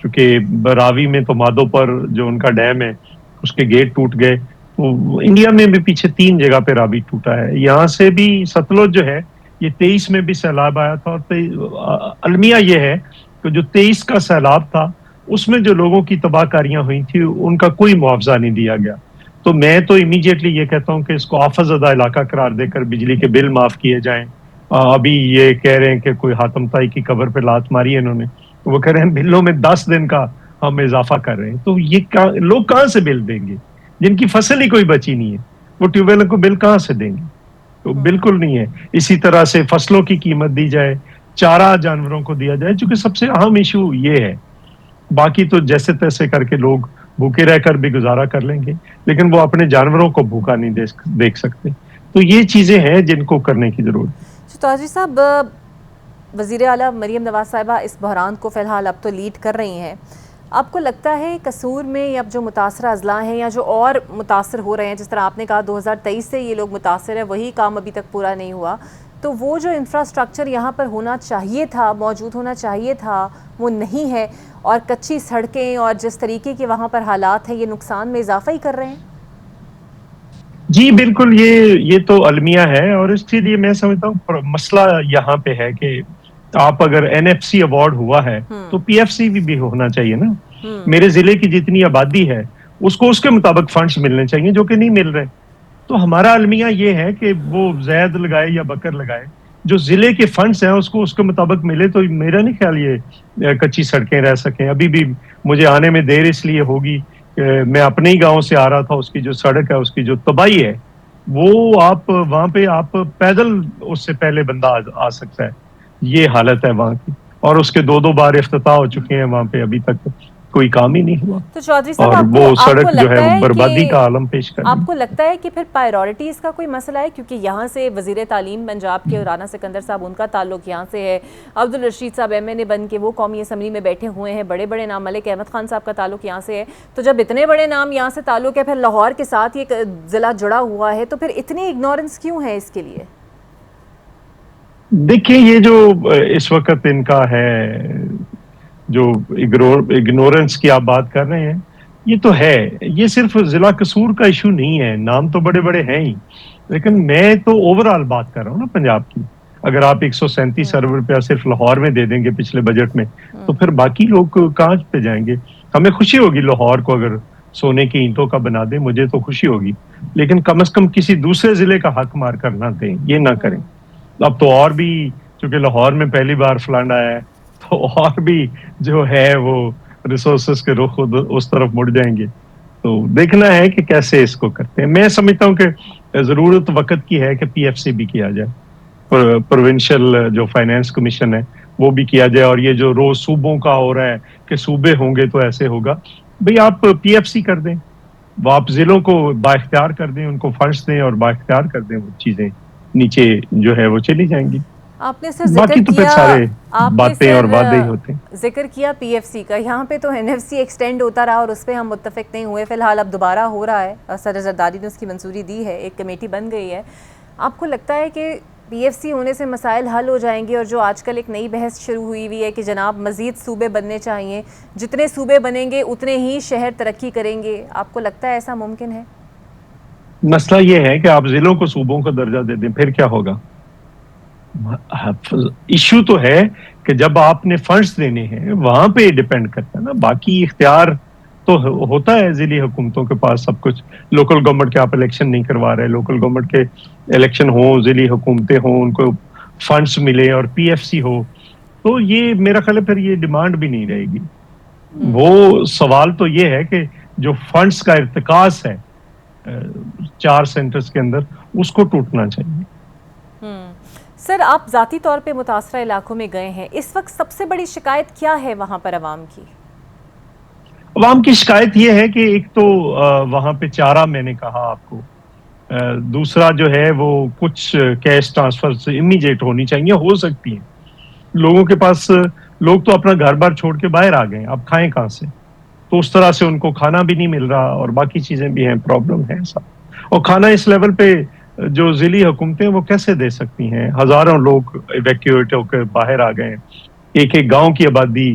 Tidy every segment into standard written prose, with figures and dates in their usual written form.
چونکہ راوی میں تو مادو پر جو ان کا ڈیم ہے اس کے گیٹ ٹوٹ گئے، تو انڈیا میں بھی پیچھے 3 جگہ پہ راوی ٹوٹا ہے. یہاں سے بھی ستلج جو ہے یہ 23 میں بھی سیلاب آیا تھا، اور المیہ یہ ہے کہ جو 23 کا سیلاب تھا اس میں جو لوگوں کی تباہ کاریاں ہوئی تھی ان کا کوئی معاوضہ نہیں دیا گیا. تو میں تو امیڈیٹلی یہ کہتا ہوں کہ اس کو آفت زدہ علاقہ قرار دے کر بجلی کے بل معاف کیے جائیں. ابھی یہ کہہ رہے ہیں کہ کوئی حاتم طائی کی قبر پہ لات ماری ہے انہوں نے، تو وہ کہہ رہے ہیں بلوں میں 10 دن کا ہم اضافہ کر رہے ہیں. تو یہ لوگ کہاں سے بل دیں گے جن کی فصل ہی کوئی بچی نہیں ہے؟ وہ ٹیوب ویلوں کو بل کہاں سے دیں گے؟ تو بالکل نہیں ہے. اسی طرح سے فصلوں کی قیمت دی جائے، چارہ جانوروں کو دیا جائے، چونکہ سب سے اہم ایشو یہ ہے. باقی تو جیسے تیسے کر کے لوگ بھوکے رہ کر بھی گزارا کر لیں گے، لیکن وہ اپنے جانوروں کو بھوکا نہیں دیکھ سکتے. تو یہ چیزیں ہیں جن کو کرنے کی ضرورت ہے. تاجی صاحب، وزیر اعلیٰ مریم نواز صاحبہ اس بحران کو فی الحال اب تو لیڈ کر رہی ہیں. آپ کو لگتا ہے قصور میں یا جو متاثرہ اضلاع ہیں یا جو اور متاثر ہو رہے ہیں، جس طرح آپ نے کہا 2023 سے یہ لوگ متاثر ہیں، وہی کام ابھی تک پورا نہیں ہوا، تو وہ جو انفراسٹرکچر یہاں پر ہونا چاہیے تھا، موجود ہونا چاہیے تھا، وہ نہیں ہے، اور کچی سڑکیں اور جس طریقے کے وہاں پر حالات ہیں یہ نقصان میں اضافہ ہی کر رہے ہیں؟ جی بالکل، یہ تو المیہ ہے، اور اس کے لیے میں سمجھتا ہوں مسئلہ یہاں پہ ہے کہ آپ اگر این ایف سی ایوارڈ ہوا ہے تو پی ایف سی بھی ہونا چاہیے نا. میرے ضلع کی جتنی آبادی ہے اس کو اس کے مطابق فنڈز ملنے چاہیے، جو کہ نہیں مل رہے. تو ہمارا المیہ یہ ہے کہ وہ زید لگائے یا بکر لگائے، جو ضلع کے فنڈز ہیں اس کو اس کے مطابق ملے. تو میرا نہیں خیال یہ کچی سڑکیں رہ سکیں. ابھی بھی مجھے آنے میں دیر اس لیے ہوگی، میں اپنے ہی گاؤں سے آ رہا تھا، اس کی جو سڑک ہے اس کی جو تباہی ہے وہ آپ وہاں پہ آپ پیدل اس سے پہلے بندہ آ سکتا ہے. یہ حالت ہے وہاں کی، اور اس کے 2 بار افتتاح ہو چکے ہیں وہاں پہ، ابھی تک کوئی کام ہی نہیں ہوا. تو چودھری صاحب، اور وہ آپ کو سڑک جو ہے لگتا وہ ہے بربادی کہ کا عالم پیش کر آپ کو لگتا ہے کہ پھر پائرورٹیز کا کوئی مسئلہ ہے؟ کیونکہ یہاں سے وزیر تعلیم پنجاب کے رانا سکندر صاحب، ان کا تعلق یہاں سے ہے. عبدالرشید صاحب ایم این اے بن کے وہ قومی اسمبلی میں بیٹھے ہوئے ہیں. بڑے بڑے نام، ملک احمد خان صاحب کا تعلق یہاں سے ہے. تو جب اتنے بڑے نام یہاں سے تعلق ہے، پھر لاہور کے ساتھ یہ ضلع جڑا ہوا ہے، تو پھر اتنی اگنورنس کیوں ہے اس کے لیے؟ دیکھیں، یہ جو اس وقت ان کا ہے، جو اگنورنس کی آپ بات کر رہے ہیں، یہ تو ہے. یہ صرف ضلع قصور کا ایشو نہیں ہے، نام تو بڑے بڑے ہیں ہی، لیکن میں تو اوورآل بات کر رہا ہوں نا پنجاب کی. اگر آپ 137 ارب روپیہ صرف لاہور میں دے دیں گے پچھلے بجٹ میں، تو پھر باقی لوگ کہاں پہ جائیں گے؟ ہمیں خوشی ہوگی لاہور کو اگر سونے کی اینٹوں کا بنا دیں، مجھے تو خوشی ہوگی، لیکن کم از کم کسی دوسرے ضلع کا حق مار کر نہ دیں، یہ نہ کریں. اب تو اور بھی، چونکہ لاہور میں پہلی بار فلڈ آیا ہے، تو اور بھی جو ہے وہ ریسورسز کے رخ اس طرف مڑ جائیں گے. تو دیکھنا ہے کہ کیسے اس کو کرتے ہیں. میں سمجھتا ہوں کہ ضرورت وقت کی ہے کہ پی ایف سی بھی کیا جائے، پروونشل جو فائنینس کمیشن ہے وہ بھی کیا جائے. اور یہ جو روز صوبوں کا ہو رہا ہے کہ صوبے ہوں گے تو ایسے ہوگا، بھئی آپ پی ایف سی کر دیں، وہ آپ ضلعوں کو بااختیار کر دیں، ان کو فنڈز دیں اور بااختیار کر دیں، وہ چیزیں نیچے جو ہے وہ چلی جائیں گی. آپ نے سر باقی تو پھر سارے باتیں اور وعدے ہی ہوتے ہیں. ذکر کیا پی ایف سی کا، یہاں پہ تو این ایف سی ایکسٹینڈ ہوتا رہا اور اس پہ ہم متفق نہیں ہوئے. فی الحال اب دوبارہ ہو رہا ہے، صدر زرداری نے اس کی منظوری دی ہے، ایک کمیٹی بن گئی ہے. آپ کو لگتا ہے کہ پی ایف سی ہونے سے مسائل حل ہو جائیں گے؟ اور جو آج کل ایک نئی بحث شروع ہوئی ہے کہ جناب مزید صوبے بننے چاہیے، جتنے صوبے بنیں گے اتنے ہی شہر ترقی کریں گے، آپ کو لگتا ہے ایسا ممکن ہے؟ مسئلہ یہ ہے کہ آپ ضلعوں کو صوبوں کا درجہ دے دیں، پھر کیا ہوگا؟ ایشو تو ہے کہ جب آپ نے فنڈز دینے ہیں وہاں پہ ڈیپینڈ کرتا ہے نا. باقی اختیار تو ہوتا ہے ضلعی حکومتوں کے پاس سب کچھ. لوکل گورنمنٹ کے آپ الیکشن نہیں کروا رہے، لوکل گورنمنٹ کے الیکشن ہوں، ضلعی حکومتیں ہوں، ان کو فنڈز ملے اور پی ایف سی ہو، تو یہ میرا خیال ہے پھر یہ ڈیمانڈ بھی نہیں رہے گی. وہ سوال تو یہ ہے کہ جو فنڈز کا ارتکاز ہے 4 سینٹرز کے اندر، اس کو ٹوٹنا چاہیے. سر، آپ ذاتی طور پہ متاثرہ علاقوں میں گئے ہیں، اس وقت سب سے بڑی شکایت کیا ہے وہاں پر عوام کی؟ عوام کی شکایت یہ ہے کہ ایک تو وہاں پہ چارہ، میں نے کہا آپ کو، دوسرا جو ہے وہ کچھ کیش ٹرانسفر سے امیجیٹ ہونی چاہیے، ہو سکتی ہیں. لوگوں کے پاس، لوگ تو اپنا گھر بار چھوڑ کے باہر آ گئے، اب کھائیں کہاں سے؟ تو اس طرح سے ان کو کھانا بھی نہیں مل رہا اور باقی چیزیں بھی ہیں، پرابلم ہے سب. اور کھانا اس لیول پہ جو ضلعی حکومتیں وہ کیسے دے سکتی ہیں؟ ہزاروں لوگ ایویکیویٹ ہو کے باہر آ گئے ہیں. ایک ایک گاؤں کی آبادی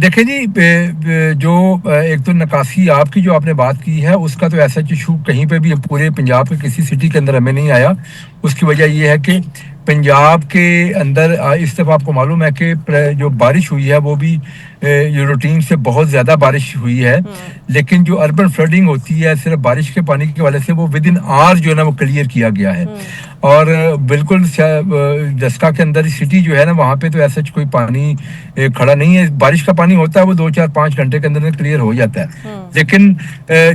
دیکھیں جی جو ایک تو نکاسی آپ کی جو آپ نے بات کی ہے اس کا تو ایسا ایشو کہیں پہ بھی پورے پنجاب کے کسی سٹی کے اندر ہمیں نہیں آیا. اس کی وجہ یہ ہے کہ پنجاب کے اندر اس دفعہ آپ کو معلوم ہے کہ جو بارش ہوئی ہے وہ بھی روٹین سے بہت زیادہ بارش ہوئی ہے, لیکن جو اربن فلڈنگ ہوتی ہے صرف بارش کے پانی کی وجہ سے وہ ود ان آور جو ہے نا وہ کلیئر کیا گیا ہے. اور بالکل ڈسکا کے اندر سٹی جو ہے نا وہاں پہ تو ایسا کوئی پانی کھڑا نہیں ہے. بارش کا پانی ہوتا ہے وہ 2-4-5 گھنٹے کے اندر کلیئر ہو جاتا ہے, لیکن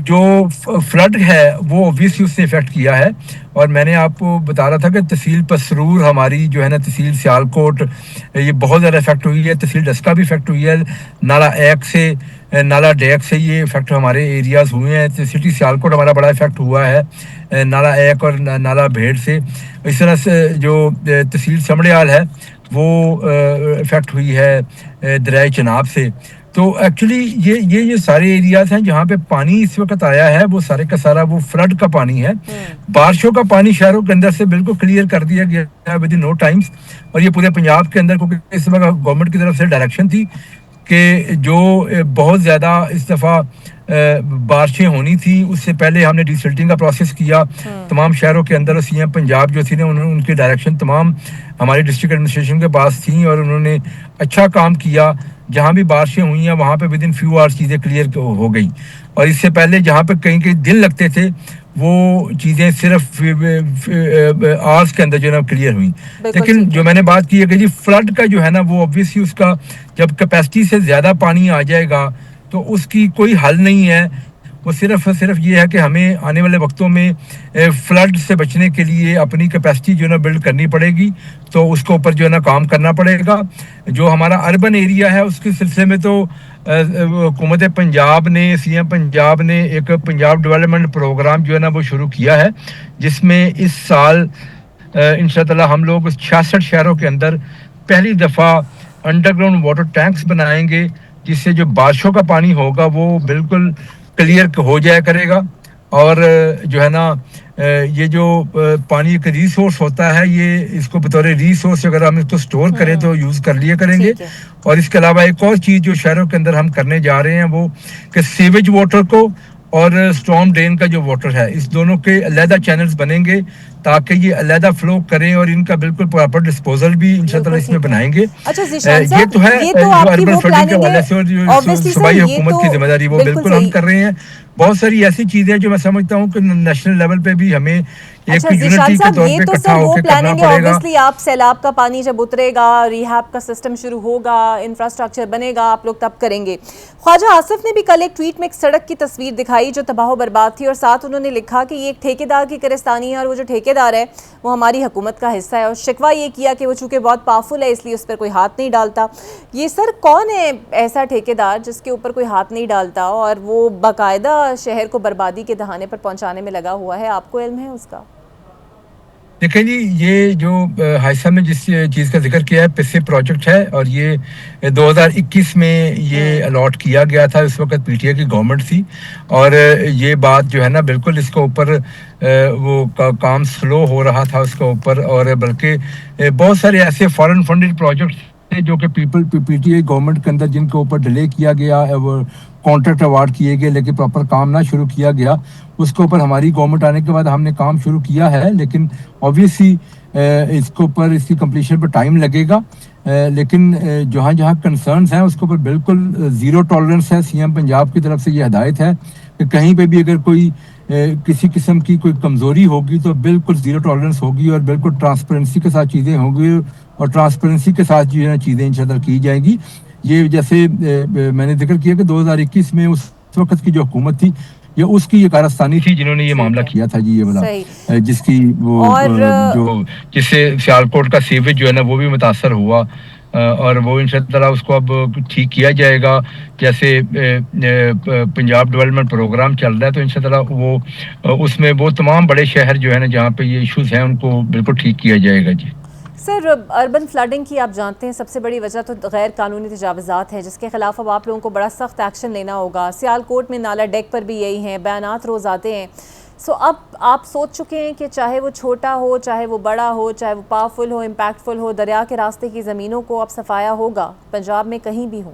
جو فلڈ ہے وہ اوبویسلی اس نے افیکٹ کیا ہے. اور میں نے آپ کو بتا رہا تھا کہ تحصیل پسرور ہماری جو ہے نا, تحصیل سیالکوٹ یہ بہت زیادہ افیکٹ ہوئی ہے, تحصیل ڈسکا بھی افیکٹ ہوئی ہے, نالا ایک سے نالا ڈیک سے یہ افیکٹ ہمارے ایریاز ہوئے ہیں. سٹی سیالکوٹ ہمارا بڑا افیکٹ ہوا ہے نالا ایک اور نالا بھیڑ سے. اس طرح سے جو تحصیل سمڑیال ہے وہ افیکٹ ہوئی ہے دریائے چناب سے. تو ایکچولی یہ سارے ایریاز ہیں جہاں پہ پانی اس وقت آیا ہے وہ سارے کا سارا وہ فلڈ کا پانی ہے. بارشوں کا پانی شہروں کے اندر سے بالکل کلیئر کر دیا گیا ہے ود ان نو ٹائمز. اور یہ پورے پنجاب کے اندر کیونکہ اس وقت گورنمنٹ کی طرف سے ڈائریکشن تھی کہ جو بہت زیادہ اس دفعہ بارشیں ہونی تھی, اس سے پہلے ہم نے ڈیسلٹنگ کا پروسیس کیا تمام شہروں کے اندر. سی ایم پنجاب جو تھی نا ان کی ڈائریکشن تمام ہماری ڈسٹرکٹ ایڈمنسٹریشن کے پاس تھیں اور انہوں نے اچھا کام کیا. جہاں بھی بارشیں ہوئی ہیں وہاں پہ ود ان فیو آورس چیزیں کلیئر ہو گئی. اور اس سے پہلے جہاں پہ کہیں کہیں دن لگتے تھے وہ چیزیں صرف آورس کے اندر جو ہے نا کلیئر ہوئی. لیکن جو میں نے بات کی ہے کہ جی فلڈ کا جو ہے نا وہ اوبویسلی اس کا جب کیپیسٹی سے زیادہ پانی آ جائے گا تو اس کی کوئی حل نہیں ہے. وہ صرف یہ ہے کہ ہمیں آنے والے وقتوں میں فلڈ سے بچنے کے لیے اپنی کیپیسٹی جو ہے نا بلڈ کرنی پڑے گی. تو اس کے اوپر جو ہے نا کام کرنا پڑے گا. جو ہمارا اربن ایریا ہے اس کے سلسلے میں تو حکومت پنجاب نے, سی ایم پنجاب نے ایک پنجاب ڈیولپمنٹ پروگرام جو ہے نا وہ شروع کیا ہے, جس میں اس سال انشاءاللہ ہم لوگ 66 شہروں کے اندر پہلی دفعہ انڈر گراؤنڈ واٹر ٹینکس بنائیں گے, جس سے جو بارشوں کا پانی ہوگا وہ بالکل کلیئر ہو جایا کرے گا. اور جو ہے نا یہ جو پانی ایک ریسورس ہوتا ہے, یہ اس کو بطور ریسورس اگر ہم اس کو سٹور کریں تو یوز کر لیا کریں گے. اور اس کے علاوہ ایک اور چیز جو شہروں کے اندر ہم کرنے جا رہے ہیں وہ کہ سیویج واٹر کو اور اسٹارم ڈرین کا جو واٹر ہے اس دونوں کے علیحدہ چینلز بنیں گے تاکہ یہ علیحدہ فلو کریں اور ان کا بالکل پراپر ڈسپوزل بھی انشاءاللہ اس میں بنائیں گے. یہ تو ہے جو اربن فلڈنگ کے حوالے سے, اور جو صوبائی حکومت کی ذمہ داری وہ بالکل ہم کر رہے ہیں. بہت ساری ایسی چیزیں جو میں سمجھتا ہوں کہ نیشنل لیول پہ بھی ہمیں ایک یونٹی کے طور پہ اکٹھا ہو کے کرنا پڑے گا. آپ سیلاب کا پانی جب اترے گا, ریہاب کا سسٹم شروع ہوگا, انفراسٹرکچر بنے گا, آپ لوگ تب کریں گے. خواجہ آصف نے بھی کل ایک ٹویٹ میں ایک سڑک کی تصویر دکھائی جو تباہ و برباد تھی, اور ساتھ انہوں نے لکھا کہ یہ ایک ٹھیکیدار کی کارستانی ہے اور وہ جو ٹھیکیدار ہے وہ ہماری حکومت کا حصہ ہے. اور شکوہ یہ کیا کہ وہ چونکہ بہت پاورفل ہے اس لیے اس پر کوئی ہاتھ نہیں ڈالتا. یہ سر کون ہے ایسا ٹھیکیدار جس کے اوپر کوئی ہاتھ نہیں ڈالتا اور وہ باقاعدہ شہر کو بربادی کے دہانے پر پہنچانے میں لگا ہوا ہے؟ آپ کو علم ہے اس کا؟ دیکھیں جی, یہ جو حادثہ میں جس چیز کا ذکر کیا ہے پسے پروجیکٹ ہے, اور یہ 2021 میں یہ الاٹ کیا گیا تھا. اس وقت پی ٹی آئی کی گورنمنٹ تھی, اور یہ بات جو ہے نا بالکل اس کے اوپر وہ کام سلو ہو رہا تھا اس کے اوپر. اور بلکہ بہت سارے ایسے فارن فنڈڈ پروجیکٹس جو کہ پی ٹی آئی گورنمنٹ کے اندر جن کے اوپر ڈیلے کیا گیا, وہ کانٹریکٹ اوارڈ کیے گئے لیکن پراپر کام نہ شروع کیا گیا. اس کے اوپر ہماری گورنمنٹ آنے کے بعد ہم نے کام شروع کیا ہے, لیکن اوبویسلی اس کے اوپر اس کی کمپلیشن پر ٹائم لگے گا. لیکن جہاں جہاں کنسرنز ہیں اس کے اوپر بالکل زیرو ٹالرنس ہے. سی ایم پنجاب کی طرف سے یہ ہدایت ہے کہ کہیں پہ بھی اگر کوئی کسی قسم کی کوئی کمزوری ہوگی تو بالکل زیرو ٹالرنس ہوگی اور بالکل ٹرانسپیرنسی کے ساتھ چیزیں ہوں گی, اور ٹرانسپیرنسی کے ساتھ جو ہے چیزیں انشاءاللہ کی جائیں گی. یہ جیسے میں نے ذکر کیا کہ 2021 میں اس وقت کی جو حکومت تھی یہ اس کی یہ کارستانی تھی جنہوں نے یہ معاملہ کیا تھا جی, یہ والا جس کی وہ جو جس سے سیالکوٹ کا سیویج جو ہے نا وہ بھی متاثر ہوا, اور وہ انشاءاللہ اس کو اب ٹھیک کیا جائے گا. جیسے پنجاب ڈیولپمنٹ پروگرام چل رہا ہے تو انشاءاللہ وہ اس میں وہ تمام بڑے شہر جو ہے نا جہاں پہ یہ ایشوز ہیں ان کو بالکل ٹھیک کیا جائے گا. جی سر, اربن فلڈنگ کی آپ جانتے ہیں سب سے بڑی وجہ تو غیر قانونی تجاوزات ہے جس کے خلاف اب آپ لوگوں کو بڑا سخت ایکشن لینا ہوگا. سیالکوٹ میں نالا ڈیک پر بھی یہی ہیں, بیانات روز آتے ہیں. سو اب آپ سوچ چکے ہیں کہ چاہے وہ چھوٹا ہو, چاہے وہ بڑا ہو, چاہے وہ پاورفل ہو, امپیکٹفل ہو, دریا کے راستے کی زمینوں کو اب صفایا ہوگا پنجاب میں کہیں بھی ہو؟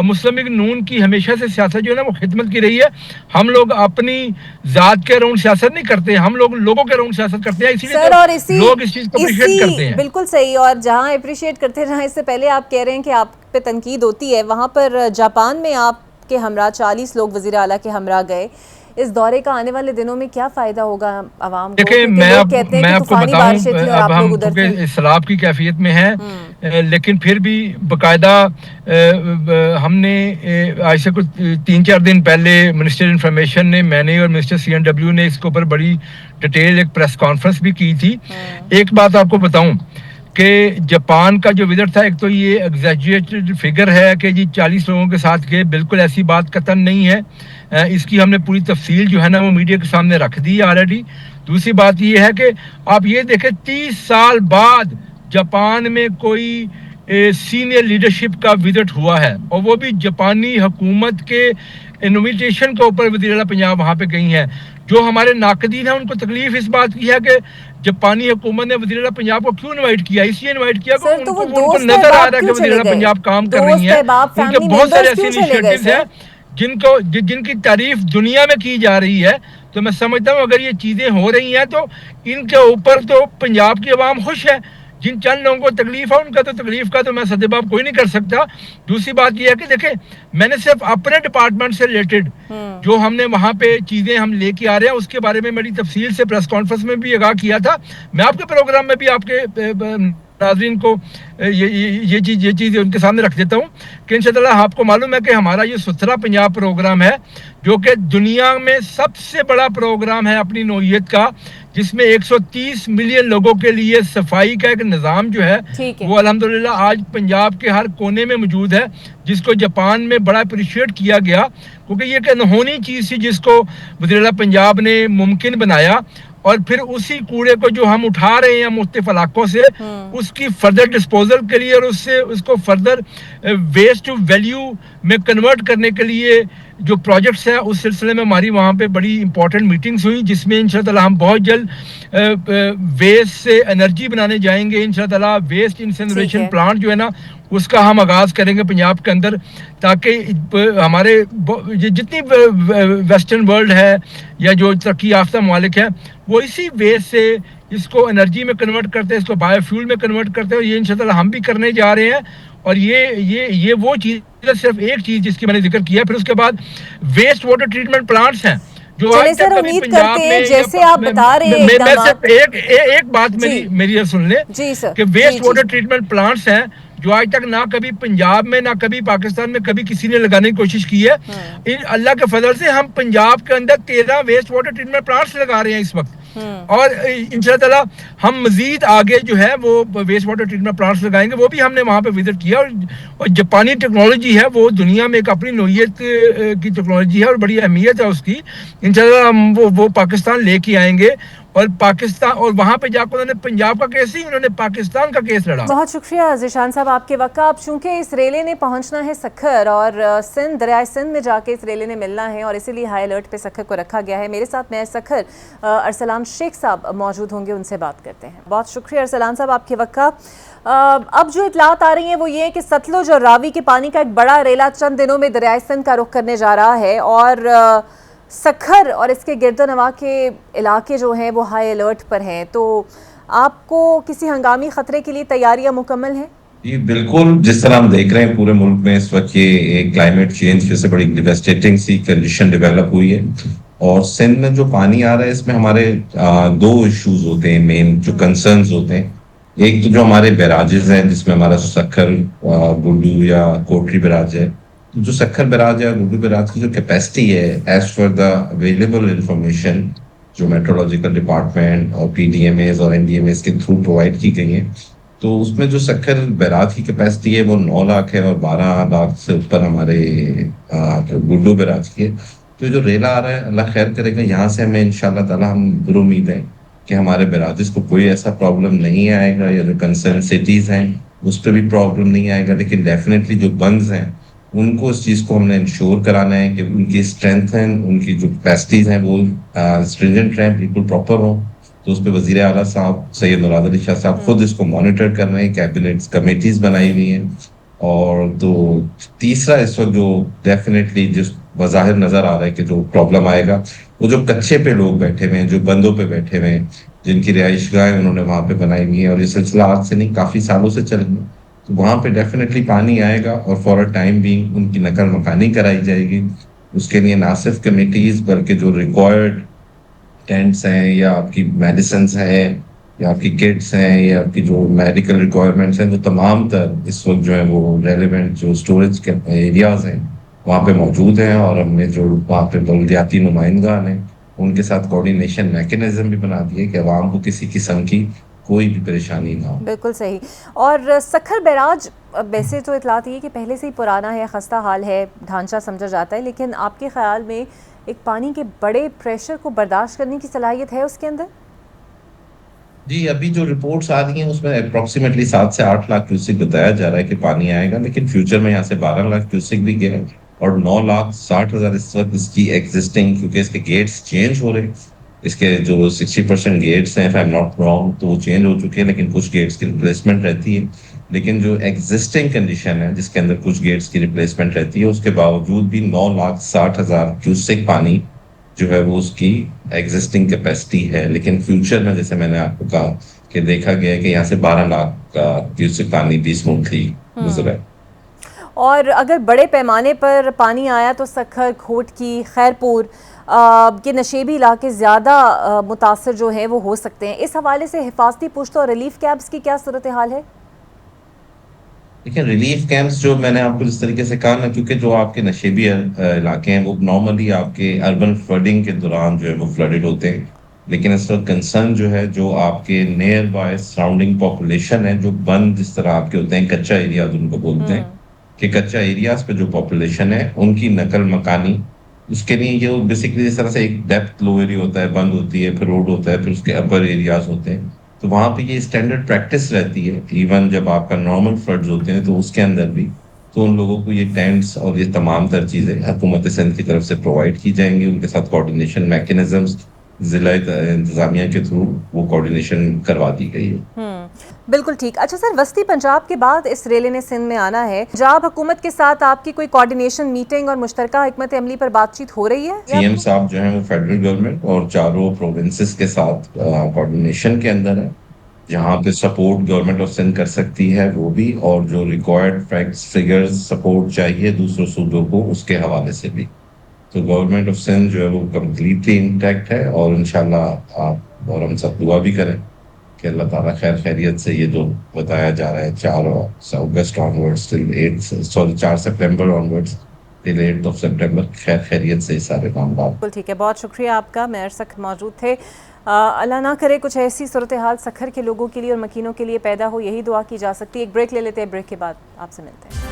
اور مسلم لیگ نون کی ہمیشہ سے سیاست جو ہے نا وہ خدمت کی رہی ہے. ہم لوگ اپنی ذات کے اراؤنڈ سیاست نہیں کرتے, ہم لوگ لوگوں کے اراؤنڈ سیاست کرتے ہیں, اسی سر اور لیے لوگ اس چیز کو اپریشیٹ کرتے ہیں. بالکل صحیح. اور جہاں اپریشیٹ کرتے رہے, اس سے پہلے آپ کہہ رہے ہیں کہ آپ پہ تنقید ہوتی ہے, وہاں پر جاپان میں آپ کے ہمراہ 40 لوگ وزیر اعلیٰ کے ہمراہ گئے. اس دورے کا آنے والے دنوں میں کیا فائدہ ہوگا عوام کو؟ دیکھیں میں آپ کو بتاؤں, اب ہم چونکہ سیلاب کی کیفیت میں ہیں, لیکن پھر بھی باقاعدہ ہم نے آج سے کچھ 3-4 دن پہلے منسٹر انفارمیشن نے, میں نے اور منسٹر CNW نے اس کے اوپر بڑی ڈیٹیل ایک پریس کانفرنس بھی کی تھی. ایک بات آپ کو بتاؤں کہ جاپان کا جو وزٹ تھا, ایک تو یہ ایگزیجریٹڈ فگر ہے کہ جی 40 لوگوں کے ساتھ گئے, بالکل ایسی بات قطعاً نہیں ہے. اس کی ہم نے پوری تفصیل جو ہے نا وہ میڈیا کے سامنے رکھ دی ہے آلریڈی. دوسری بات یہ ہے کہ آپ یہ دیکھیں 30 سال بعد جاپان میں کوئی سینئر لیڈرشپ کا وزٹ ہوا ہے, اور وہ بھی جاپانی حکومت کے انویٹیشن کے اوپر وزیر اعلیٰ پنجاب وہاں پہ گئی ہیں. جو ہمارے ناقدین ہیں ان کو تکلیف اس بات کی ہے کہ جاپانی حکومت نے وزیر اعلیٰ پنجاب کو کیوں انوائٹ کیا. اس لیے انوائٹ کیا کہ ان کو نظر آ رہا ہے کہ وزیر اعلیٰ پنجاب کام کر رہی ہیں, ان کے بہت سارے ایسے انیشیٹوز ہیں جن کی تعریف دنیا میں کی جا رہی ہے. تو میں سمجھتا ہوں اگر یہ چیزیں ہو رہی ہیں تو ان کے اوپر تو پنجاب کی عوام خوش ہے. جن چند لوگوں کو تکلیف ہے ان کا تو تکلیف کا تو میں سدباب کوئی نہیں کر سکتا. دوسری بات یہ ہے کہ دیکھیں میں نے صرف اپنے ڈپارٹمنٹ سے ریلیٹڈ جو ہم نے وہاں پہ چیزیں ہم لے کے آ رہے ہیں اس کے بارے میں بڑی تفصیل سے پریس کانفرنس میں بھی آگاہ کیا تھا. میں آپ کے پروگرام میں بھی آپ کے ناظرین کو یہ چیز ان کے سامنے رکھ دیتا ہوں کہ انشاءاللہ آپ کو معلوم ہے کہ ہمارا یہ ستھرا پنجاب پروگرام ہے جو کہ دنیا میں سب سے بڑا پروگرام ہے اپنی نوعیت کا, جس میں 130 ملین لوگوں کے لیے صفائی کا ایک نظام جو ہے وہ الحمدللہ آج پنجاب کے ہر کونے میں موجود ہے, جس کو جاپان میں بڑا اپریشیٹ کیا گیا کیونکہ یہ ایک انہونی چیز تھی جس کو وزیر اعلیٰ پنجاب نے ممکن بنایا. اور پھر اسی کوڑے کو جو ہم اٹھا رہے ہیں مختلف علاقوں سے اس کی فردر ڈسپوزل کے لیے اور اس کو فردر ویسٹ ٹو ویلیو میں کنورٹ کرنے کے لیے جو پروجیکٹس ہیں اس سلسلے میں ہماری وہاں پہ بڑی امپورٹنٹ میٹنگز ہوئی, جس میں انشاءاللہ ہم بہت جلد ویسٹ سے انرجی بنانے جائیں گے. انشاءاللہ ویسٹ انسینریشن پلانٹ جو ہے نا اس کا ہم آغاز کریں گے پنجاب کے اندر, تاکہ ہمارے جتنی ویسٹرن ورلڈ ہے یا جو ترقی یافتہ ممالک ہیں وہ اسی ویسٹ سے اس کو انرجی میں کنورٹ کرتے ہیں, اس کو بایو فیول میں کنورٹ کرتے ہیں. اور یہ انشاءاللہ ہم بھی کرنے جا رہے ہیں. اور یہ وہ چیز ہے, صرف ایک چیز جس کی میں نے ذکر کیا. پھر اس کے بعد ویسٹ واٹر ٹریٹمنٹ پلانٹس ہیں جو آج تک کبھی پنجاب میں, جیسے آپ بتا رہے ہیں, میں صرف ایک بات میری سن لیں کہ ویسٹ واٹر ٹریٹمنٹ پلانٹس ہیں جو آج تک نہ کبھی پنجاب میں نہ کبھی پاکستان میں کبھی کسی نے لگانے کی کوشش کی ہے. اللہ کے فضل سے ہم پنجاب کے اندر 13 ویسٹ واٹر ٹریٹمنٹ پلانٹس لگا رہے ہیں اس وقت, اور انشاءاللہ ہم مزید آگے جو ہے وہ ویسٹ واٹر ٹریٹمنٹ پلانٹس لگائیں گے. وہ بھی ہم نے وہاں پہ وزٹ کیا, اور جاپانی ٹیکنالوجی ہے وہ دنیا میں ایک اپنی نوعیت کی ٹیکنالوجی ہے اور بڑی اہمیت ہے اس کی. انشاءاللہ ہم وہ پاکستان لے کے آئیں گے, اور پاکستان اور وہاں پہ جا کر انہوں نے پنجاب کا کیس نہیں, انہوں نے پاکستان کا کیس لڑا. بہت شکریہ ذیشان صاحب آپ کے وقت کا. اب چونکہ اس ریلے نے پہنچنا ہے سکھر اور دریائے سندھ میں جا کے اس ریلے نے ملنا ہے, اور اسی لیے ہائی الرٹ پہ سکھر کو رکھا گیا ہے. میرے ساتھ میں سکھر ارسلان شیخ صاحب موجود ہوں گے, ان سے بات کرتے ہیں. بہت شکریہ ارسلان صاحب آپ کے وقت کا. اب جو اطلاعات آ رہی ہیں وہ یہ ہے کہ ستلج اور راوی کے پانی کا ایک بڑا ریلا چند دنوں میں دریائے سندھ کا رخ کرنے جا رہا ہے, اور سکھر اور اس کے گرد و نواح کے علاقے جو ہیں وہ ہائی الرٹ پر ہیں. تو آپ کو کسی ہنگامی خطرے کے لیے تیاریاں مکمل ہیں؟ جی بالکل, جس طرح ہم دیکھ رہے ہیں پورے ملک میں اس وقت یہ ایک کلائمیٹ چینج جیسے بڑی ڈیویسٹیٹنگ سی کنڈیشن ڈیولپ ہوئی ہے, اور سندھ میں جو پانی آ رہا ہے اس میں ہمارے 2 ایشوز ہوتے ہیں مین جو کنسرنز ہوتے ہیں. ایک تو جو ہمارے بیراجز ہیں جس میں ہمارا سکھر, گڈو یا کوٹری بیراج ہے. جو سکھر بیراج ہے, گڈو بیراج کی جو کیپیسٹی ہے as per the available information جو میٹرولوجیکل ڈپارٹمنٹ اور PDMAs اور NDMAs کے تھرو پرووائڈ کی گئی ہیں, تو اس میں جو سکھر بیراج کی کیپیسٹی ہے وہ 9 لاکھ ہے, اور 12 لاکھ سے اوپر ہمارے گڈو بیراج کی ہے. تو جو ریلا آ رہا ہے اللہ خیر کرے گا, یہاں سے ہمیں انشاءاللہ تعالیٰ ہم در امید ہیں کہ ہمارے بیراجز کو کوئی ایسا پرابلم نہیں آئے گا, یا جو کنسرن سٹیز ہیں اس پہ بھی پرابلم نہیں آئے گا. لیکن ڈیفینیٹلی جو بنز ہیں ان کو اس چیز کو ہم نے انشور کرانا ہے کہ ان کی اسٹرینتھ ہیں, ان کی جو کیپیسٹیز ہیں وہ اسٹرینجنٹ ہیں, بالکل پراپر ہوں. تو اس پہ وزیر اعلیٰ صاحب سید مراد علی شاہ صاحب خود اس کو مانیٹر کر رہے ہیں, کیبنٹ کمیٹیز بنائی ہوئی ہیں, اور تو تیسرا اس وقت جو ڈیفینیٹلی جس بظاہر نظر آ رہا ہے کہ جو پرابلم آئے گا وہ جو کچے پہ لوگ بیٹھے ہوئے ہیں، جو بندوں پہ بیٹھے ہوئے ہیں، جن کی رہائش گاہیں انہوں نے وہاں پہ بنائی ہوئی ہیں اور یہ سلسلہ آج سے نہیں کافی سالوں سے چل رہا ہے، تو وہاں پہ ڈیفینیٹلی پانی آئے گا اور فور اے ٹائم بھی ان کی نقل مکانی کرائی جائے گی. اس کے لیے نہ صرف کمیٹیز بلکہ جو ریکوائرڈ ٹینٹس ہیں یا آپ کی میڈیسنس ہیں یا آپ کی کٹس ہیں یا آپ کی جو میڈیکل ریکوائرمنٹس ہیں، وہ تمام تر اس وقت جو ہے وہ ریلیونٹ جو اسٹوریج کے ایریاز ہیں وہاں پہ موجود ہیں. اور ہم نے جو وہاں پہ بلدیاتی نمائندگان ہیں ان کے ساتھ کوارڈینیشن میکینزم بھی بنا دیے کہ عوام کو کسی قسم کی کوئی بھی پریشانی نہ ہو. بالکل صحیح. اور سکھر بیراج ویسے تو اطلاعات یہ کہ پہلے سے ہی پرانا ہے، خستہ حال ہے، ڈھانچہ سمجھا جاتا ہے، لیکن آپ کے خیال میں ایک پانی کے بڑے پریشر کو برداشت کرنے کی صلاحیت ہے اس کے اندر؟ جی ابھی جو رپورٹس آ رہی ہیں اس میں اپروکسیمیٹلی 7 سے 8 لاکھ کیوسک بتایا جا رہا ہے کہ پانی آئے گا، لیکن فیوچر میں یہاں سے 12 لاکھ کیوسک بھی گیا اور 9,60,000 اس وقت اس کی ایگزسٹنگ، کیونکہ اس کے گیٹس چینج ہو رہے ہیں. اس کے جو 60% گیٹس ہیں if I'm not wrong تو وہ چینج ہو چکے ہیں، لیکن کچھ گیٹس کی ریپلیسمنٹ رہتی ہے. لیکن جو ایگزسٹنگ کنڈیشن ہے جس کے اندر کچھ گیٹس کی ریپلیسمنٹ رہتی ہے اس کے باوجود بھی 9,60,000 کیوسک پانی جو ہے وہ اس کی ایگزسٹنگ کیپیسٹی ہے. لیکن فیوچر میں جیسے میں نے آپ کو کہا کہ دیکھا گیا ہے کہ یہاں سے 12 لاکھ کا کیوسک پانی بھی اسموتھلی گزرا ہے. اور اگر بڑے پیمانے پر پانی آیا تو سکھر، کھوٹکی، خیرپور کے نشیبی علاقے زیادہ متاثر جو ہیں وہ ہو سکتے ہیں. اس حوالے سے حفاظتی پشت اور ریلیف کیمپس کی کیا صورتحال ہے؟ لیکن ریلیف کیمپس جو میں نے آپ کو جس طریقے سے کہا نا، کیونکہ جو آپ کے نشیبی علاقے ہیں وہ نارملی آپ کے اربن فلڈنگ کے دوران جو ہے وہ فلڈڈ ہوتے ہیں. لیکن اس وقت کنسرن جو ہے جو آپ کے نیئر بائی سراؤنڈنگ پاپولیشن ہے، جو بند جس طرح آپ کے ہوتے ہیں کچا ایریاز ان کو بولتے ہیں، کہ کچا ایریاز پہ جو پاپولیشن ہے ان کی نقل مکانی، اس کے لیے یہ بیسکلی جس طرح سے ایک ڈیپتھ لو ایریا ہوتا ہے، بند ہوتی ہے، پھر روڈ ہوتا ہے، پھر اس کے اپر ایریاز ہوتے ہیں، تو وہاں پہ یہ اسٹینڈرڈ پریکٹس رہتی ہے. ایون جب آپ کا نارمل فلڈز ہوتے ہیں تو اس کے اندر بھی تو ان لوگوں کو یہ ٹینٹس اور یہ تمام تر چیزیں حکومت سندھ کی طرف سے پرووائڈ کی جائیں گی. ان کے ساتھ کوارڈینیشن میکینزمز ضلع انتظامیہ کے تھرو وہ کوارڈینیشن کروا دی گئی ہے. بالکل ٹھیک. اچھا سر، وسطی پنجاب کے بعد اس ریلے نے سندھ میں آنا ہے. پنجاب حکومت کے ساتھ آپ کی کوئی کوارڈینیشن میٹنگ اور مشترکہ حکمت عملی پر بات چیت ہو رہی ہے؟ سی ایم صاحب جو ہیں وہ فیڈرل گورنمنٹ اور چاروں پروونسز کے ساتھ کوارڈینیشن کے اندر ہے. جہاں پہ سپورٹ گورنمنٹ آف سندھ کر سکتی ہے وہ بھی، اور جو ریکوائرڈ فیکٹس فگرز سپورٹ چاہیے دوسروں صوبوں کو اس کے حوالے سے بھی. تو گورنمنٹ آف سندھ جو ہے وہ کمپلیٹلی انٹیکٹ ہے، اور انشاءاللہ آپ اور ہم سب دعا بھی کریں کہ اللہ تعالیٰ خیر خیریت سے یہ جو بتایا جا رہا ہے 4 اگست آنورڈز ٹل 4 سپٹمبر آنورڈز ٹل 8 سپٹمبر خیر خیریت سے سارے کام بات. بالکل ٹھیک ہے. بہت شکریہ آپ کا. میئر سکھ موجود تھے. اللہ نہ کرے کچھ ایسی صورتحال سکھر کے لوگوں کے لیے اور مکینوں کے لیے پیدا ہو، یہی دعا کی جا سکتی ہے. ایک بریک لے لیتے ہیں، بریک کے بعد آپ سے ملتے ہیں.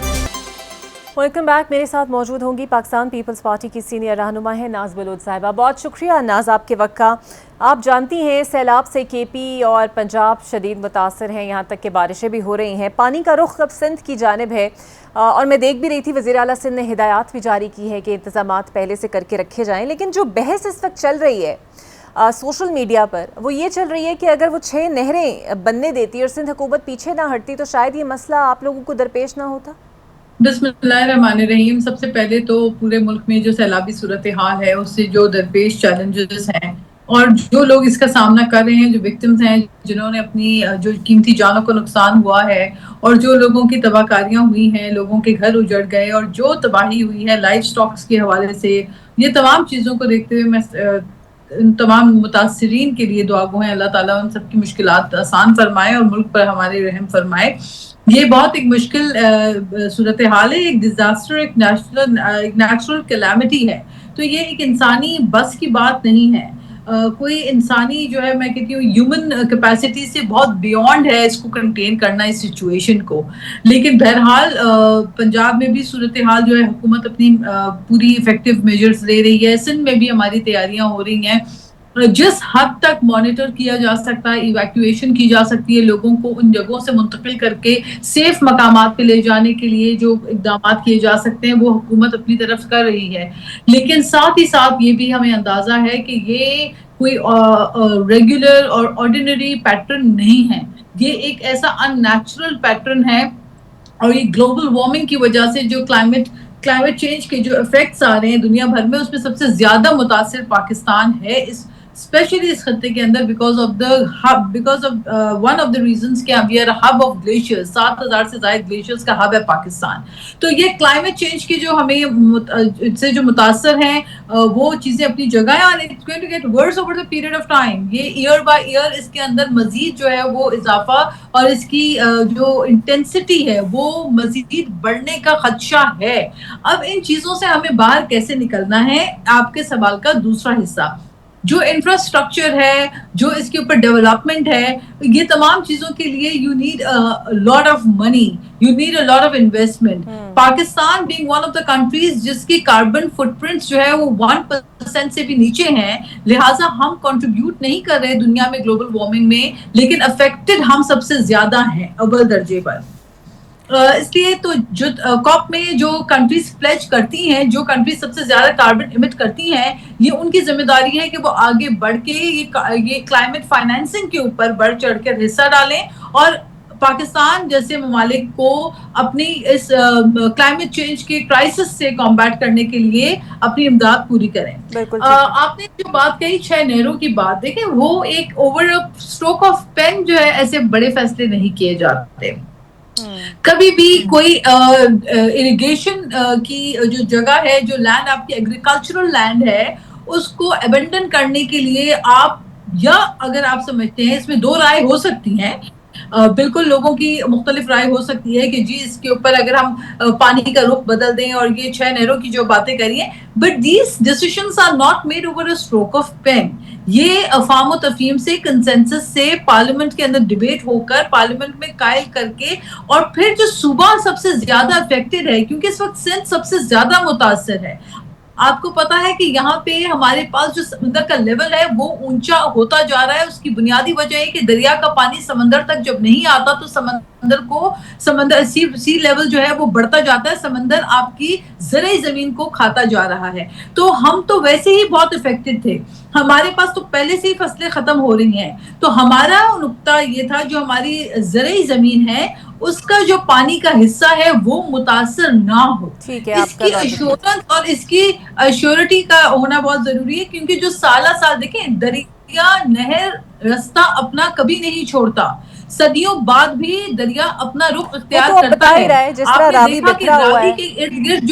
Welcome back. میرے ساتھ موجود ہوں گی پاکستان پیپلز پارٹی کی سینئر رہنما ہے ناز بلوچ صاحبہ. بہت شکریہ ناز آپ کے وقت کا. آپ جانتی ہیں سیلاب سے کے پی اور پنجاب شدید متاثر ہیں، یہاں تک کہ بارشیں بھی ہو رہی ہیں. پانی کا رخ اب سندھ کی جانب ہے، اور میں دیکھ بھی رہی تھی وزیر اعلیٰ سندھ نے ہدایات بھی جاری کی ہے کہ انتظامات پہلے سے کر کے رکھے جائیں. لیکن جو بحث اس وقت چل رہی ہے سوشل میڈیا پر وہ یہ چل رہی ہے کہ اگر وہ 6 نہریں بننے دیتی اور سندھ حکومت پیچھے نہ ہٹتی تو شاید یہ مسئلہ آپ لوگوں کو درپیش نہ ہوتا. بسم اللہ الرحمن الرحیم. سب سے پہلے تو پورے ملک میں جو سیلابی صورتحال ہے اس سے جو درپیش چیلنجز ہیں اور جو لوگ اس کا سامنا کر رہے ہیں، جو وکٹمز ہیں، جنہوں نے اپنی جو قیمتی جانوں کو نقصان ہوا ہے اور جو لوگوں کی تباہ کاریاں ہوئی ہیں، لوگوں کے گھر اجڑ گئے اور جو تباہی ہوئی ہے لائف سٹاکس کے حوالے سے، یہ تمام چیزوں کو دیکھتے ہوئے میں ان تمام متاثرین کے لیے دعا گو ہیں اللہ تعالیٰ ان سب کی مشکلات آسان فرمائے اور ملک پر ہمارے رحم فرمائے. یہ بہت ایک مشکل صورتحال ہے، ایک ڈیزاسٹر، ایک نیچرل کلیمٹی ہے. تو یہ ایک انسانی بس کی بات نہیں ہے. کوئی انسانی جو ہے، میں کہتی ہوں ہیومن کیپیسٹی سے بہت بیونڈ ہے اس کو کنٹین کرنا اس سچویشن کو. لیکن بہرحال پنجاب میں بھی صورتحال جو ہے حکومت اپنی پوری افیکٹو میجرز لے رہی ہے. سندھ میں بھی ہماری تیاریاں ہو رہی ہیں. جس حد تک مانیٹر کیا جا سکتا ہے، ایویکویشن کی جا سکتی ہے، لوگوں کو ان جگہوں سے منتقل کر کے سیف مقامات پہ لے جانے کے لیے جو اقدامات کیے جا سکتے ہیں وہ حکومت اپنی طرف کر رہی ہے. لیکن ساتھ ہی ساتھ یہ بھی ہمیں اندازہ ہے کہ یہ کوئی ریگولر اور آرڈینری پیٹرن نہیں ہے. یہ ایک ایسا ان نیچرل پیٹرن ہے اور یہ گلوبل وارمنگ کی وجہ سے جو کلائمیٹ چینج کے جو افیکٹس آ رہے ہیں دنیا بھر میں، اس میں سب سے زیادہ متاثر پاکستان ہے، اسپیشلی اس خطے کے اندر، because of one of the reasons کہ we are hub of glaciers, 7,000 سے زائد گلیشیئرز کا ہب ہے پاکستان. تو یہ کلائمیٹ چینج کی جو ہمیں سے جو متاثر ہیں وہ چیزیں اپنی جگہ ہیں، اور it's going to get worse over the period of time. یہ ایئر بائی ایئر اس کے اندر مزید جو ہے وہ اضافہ اور اس کی جو انٹینسٹی ہے وہ مزید بڑھنے کا خدشہ ہے. اب ان چیزوں سے ہمیں باہر کیسے نکلنا ہے، آپ کے سوال کا دوسرا حصہ، جو انفراسٹرکچر ہے، جو اس کے اوپر ڈیولپمنٹ ہے، یہ تمام چیزوں کے لیے you need lot of money, you need a lot of investment. Pakistan being one of the countries جس کی کاربن فٹ پرنٹس جو ہے وہ 1% سے بھی نیچے ہیں، لہٰذا ہم کنٹریبیوٹ نہیں کر رہے دنیا میں گلوبل وارمنگ میں، لیکن افیکٹڈ ہم سب سے زیادہ ہیں اول درجے پر. اس لیے تو جو کاپ میں جو کنٹریز پلیج کرتی ہیں، جو کنٹریز سب سے زیادہ کاربن ایمٹ کرتی ہیں، یہ ان کی ذمہ داری ہے کہ وہ آگے بڑھ کے یہ کلائمیٹ فائنینسنگ کے اوپر بڑھ چڑھ کر حصہ ڈالیں اور پاکستان جیسے ممالک کو اپنی اس کلائمیٹ چینج کے کرائسس سے کمبیٹ کرنے کے لیے اپنی امداد پوری کریں. آپ نے جو بات کہی 6 نہروں کی بات، دیکھیں وہ ایک اوور اسٹروک آف پین جو ہے ایسے بڑے فیصلے نہیں کیے جاتے. کبھی بھی کوئی اریگیشن کی جو جگہ ہے، جو لینڈ آپ کی ایگریکلچرل لینڈ ہے، اس کو ابنڈن کرنے کے لیے آپ، یا اگر آپ سمجھتے ہیں اس میں 2 رائے ہو سکتی ہیں، بالکل لوگوں کی مختلف رائے ہو سکتی ہے کہ جی اس کے اوپر اگر ہم پانی کا رخ بدل دیں اور یہ 6 نہروں کی جو باتیں کریے، but these decisions are not made over a stroke of pen. یہ افہام و تفہیم سے، کنسنسس سے، پارلیمنٹ کے اندر ڈیبیٹ ہو کر، پارلیمنٹ میں قائل کر کے، اور پھر جو صوبہ سب سے زیادہ افیکٹڈ ہے، کیونکہ اس وقت سندھ سب سے زیادہ متاثر ہے. آپ کو پتا ہے کہ یہاں پہ ہمارے پاس جو سمندر کا لیول ہے وہ اونچا ہوتا جا رہا ہے. اس کی بنیادی وجہ ہے کہ دریا کا پانی سمندر تک جب نہیں آتا تو سمندر سی لیول جو ہے وہ بڑھتا جاتا ہے، سمندر آپ کی زرعی زمین کو کھاتا جا رہا ہے. تو ہم تو ویسے ہی بہت افیکٹڈ تھے، ہمارے پاس تو پہلے سے ہی فصلیں ختم ہو رہی ہیں. تو ہمارا نقطہ یہ تھا جو ہماری زرعی زمین ہے اس کا جو پانی کا حصہ ہے وہ متاثر نہ ہو. اس کی ایشورنس اور اس کی ایشورٹی کا ہونا بہت ضروری ہے، کیونکہ جو سالہ سال دیکھیں دریا نہر رستہ اپنا کبھی نہیں چھوڑتا، صدیوں بعد بھی دریا اپنا رخ اختیار کرتا ہے. آپ نے دیکھا کہ راوی کے ارد گرد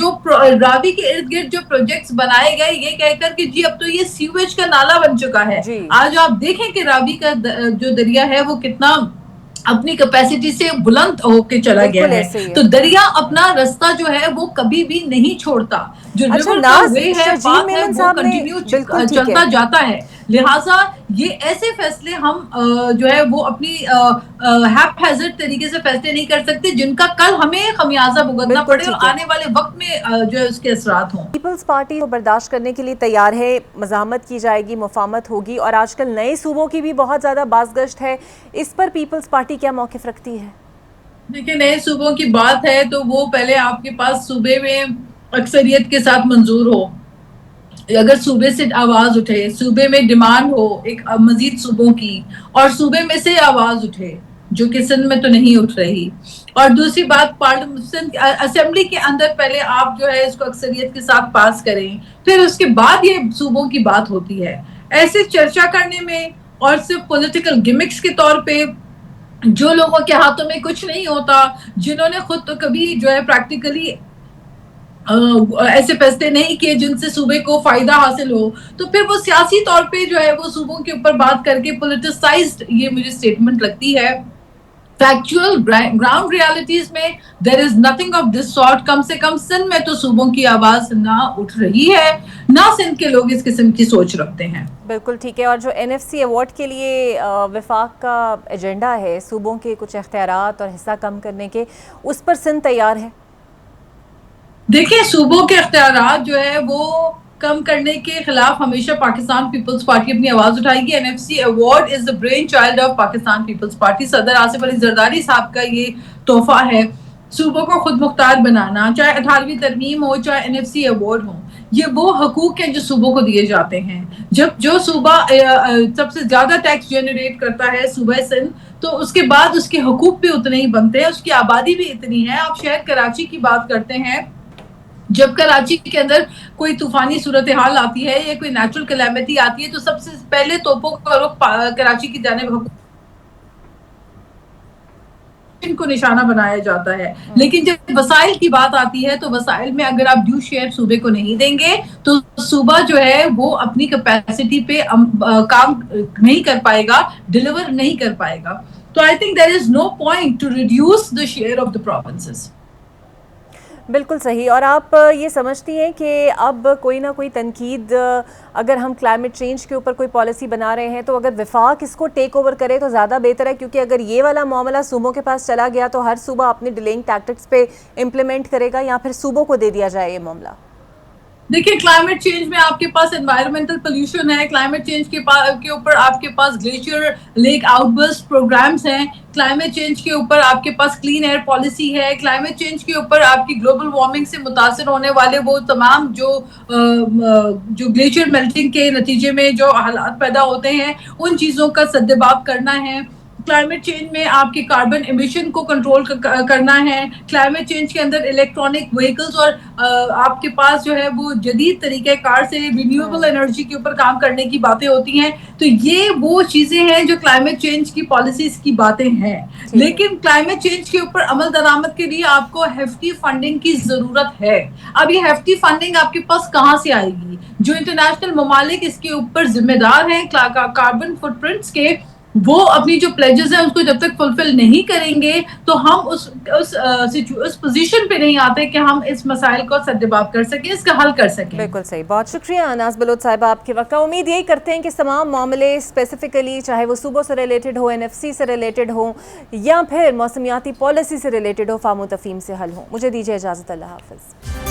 جو پروجیکٹس بنائے گئے یہ کہہ کر کہ جی اب تو یہ سیویج کا نالا بن چکا ہے. آج آپ دیکھیں کہ راوی کا جو دریا ہے وہ کتنا اپنی کیپیسٹی سے بلند ہو کے چلا گیا ہے. تو دریا اپنا رستہ جو ہے وہ کبھی بھی نہیں چھوڑتا، جو ریور کا وے ہے، پاتھ ہے، وہ کنٹینیو چلتا جاتا ہے. لہٰذا یہ ایسے فیصلے ہم جو ہے وہ اپنی ہیپ ہیزرڈ طریقے سے فیصلے نہیں کر سکتے جن کا کل ہمیں خمیازہ بھگتنا پڑے اور آنے والے وقت میں جو ہے اس کے اثرات ہوں. پیپلز پارٹی کو برداشت کرنے کے لیے تیار ہے، مزاحمت کی جائے گی، مفاہمت ہوگی، اور آج کل نئے صوبوں کی بھی بہت زیادہ بازگشت ہے، اس پر پیپلز پارٹی کیا موقف رکھتی ہے؟ دیکھیں نئے صوبوں کی بات ہے تو وہ پہلے آپ کے پاس صوبے میں اکثریت کے ساتھ منظور ہو، اگر صوبے سے آواز اٹھے، صوبے میں ڈیمانڈ ہو ایک مزید صوبوں کی، اور صوبے میں سے آواز اٹھے جو کہ سندھ میں تو نہیں اٹھ رہی. اور دوسری بات اسمبلی کے اندر پہلے آپ جو ہے اس کو اکثریت کے ساتھ پاس کریں، پھر اس کے بعد یہ صوبوں کی بات ہوتی ہے. ایسے چرچا کرنے میں اور صرف پولیٹیکل گمکس کے طور پہ جو لوگوں کے ہاتھوں میں کچھ نہیں ہوتا، جنہوں نے خود تو کبھی جو ہے پریکٹیکلی ایسے فیصلے نہیں کیے جن سے صوبے کو فائدہ حاصل ہو، تو پھر وہ سیاسی طور پہ جو ہے وہ صوبوں کے اوپر بات کر کے پولیٹیسائزڈ یہ مجھے سٹیٹمنٹ لگتی ہے. فیکچوئل گراؤنڈ ریالٹیز میں there is nothing of this sort. کم سے کم سندھ میں تو صوبوں کی آواز نہ اٹھ رہی ہے، نہ سندھ کے لوگ اس قسم کی سوچ رکھتے ہیں. بالکل ٹھیک ہے. اور جو NFC ایوارڈ کے لیے وفاق کا ایجنڈا ہے صوبوں کے کچھ اختیارات اور حصہ کم کرنے کے، اس پر سندھ تیار ہے؟ دیکھیں صوبوں کے اختیارات جو ہے وہ کم کرنے کے خلاف ہمیشہ پاکستان پیپلز پارٹی اپنی آواز اٹھائے گی. NFC award is the brain child of Pakistan Peoples Party. صدر آصف علی زرداری صاحب کا یہ تحفہ ہے صوبوں کو خود مختار بنانا، چاہے 18ویں ترمیم ہو، چاہے NFC ایوارڈ ہو. یہ وہ حقوق ہیں جو صوبوں کو دیے جاتے ہیں. جب جو صوبہ سب سے زیادہ ٹیکس جنریٹ کرتا ہے صوبہ سندھ، تو اس کے بعد اس کے حقوق بھی اتنے ہی بنتے ہیں, اس کی آبادی بھی اتنی ہے. آپ شہر کراچی کی بات کرتے ہیں, جب کراچی کے اندر کوئی طوفانی صورتحال آتی ہے یا کوئی نیچرل کلیمٹی آتی ہے تو سب سے پہلے توپوں کا رخ کراچی کی جانب کو نشانہ بنایا جاتا ہے. لیکن جب وسائل کی بات آتی ہے تو وسائل میں اگر آپ ڈیو شیئر صوبے کو نہیں دیں گے تو صوبہ جو ہے وہ اپنی کیپیسٹی پہ کام نہیں کر پائے گا, ڈیلیور نہیں کر پائے گا. تو I think there is no point to reduce the share of the provinces. بالکل صحیح. اور آپ یہ سمجھتی ہیں کہ اب کوئی نہ کوئی تنقید, اگر ہم کلائمیٹ چینج کے اوپر کوئی پالیسی بنا رہے ہیں تو اگر وفاق اس کو ٹیک اوور کرے تو زیادہ بہتر ہے, کیونکہ اگر یہ والا معاملہ صوبوں کے پاس چلا گیا تو ہر صوبہ اپنے ڈیلینگ ٹیکٹکس پہ امپلیمنٹ کرے گا, یا پھر صوبوں کو دے دیا جائے یہ معاملہ؟ دیکھیں, کلائمیٹ چینج میں آپ کے پاس انوائرمنٹل پولیوشن ہے, کلائمیٹ چینج کے اوپر آپ کے پاس glacier lake outburst programs ہیں, کلائمیٹ چینج کے اوپر آپ کے پاس کلین ایئر پالیسی ہے, کلائمیٹ چینج کے اوپر آپ کی گلوبل وارمنگ سے متاثر ہونے والے وہ تمام جو گلیشیئر میلٹنگ کے نتیجے میں جو حالات پیدا ہوتے ہیں ان چیزوں کا سدباب کرنا ہے. کلائمیٹ چینج میں آپ کے کاربن ایمیشن کو کنٹرول کرنا ہے. کلائمیٹ چینج کے اندر الیکٹرانک وہیکلز اور آپ کے پاس جو ہے وہ جدید طریقہ کار سے رینیویبل انرجی کے اوپر کام کرنے کی باتیں ہوتی ہیں. تو یہ وہ چیزیں ہیں جو کلائمیٹ چینج کی پالیسیز کی باتیں ہیں. لیکن کلائمیٹ چینج کے اوپر عمل درآمد کے لیے آپ کو ہیفٹی فنڈنگ کی ضرورت ہے. اب یہ ہیفٹی فنڈنگ آپ کے پاس کہاں سے آئے گی؟ جو انٹرنیشنل ممالک اس کے اوپر ذمہ دار ہیں کاربن فٹ پرنٹس کے, وہ اپنی جو پلیجز ہیں اس کو جب تک فلفل نہیں کریں گے تو ہم اس پوزیشن پہ نہیں آتے کہ ہم اس مسائل کو سدباب کر سکیں, اس کا حل کر سکیں. بالکل صحیح. بہت شکریہ ناز بلوچ صاحبہ آپ کے وقت کا. امید یہی کرتے ہیں کہ تمام معاملے اسپیسیفکلی چاہے وہ صوبوں سے ریلیٹڈ ہو, NFC سے ریلیٹڈ ہوں یا پھر موسمیاتی پالیسی سے ریلیٹڈ ہو, فہم و تفہیم سے حل ہوں. مجھے دیجیے اجازت. اللہ حافظ.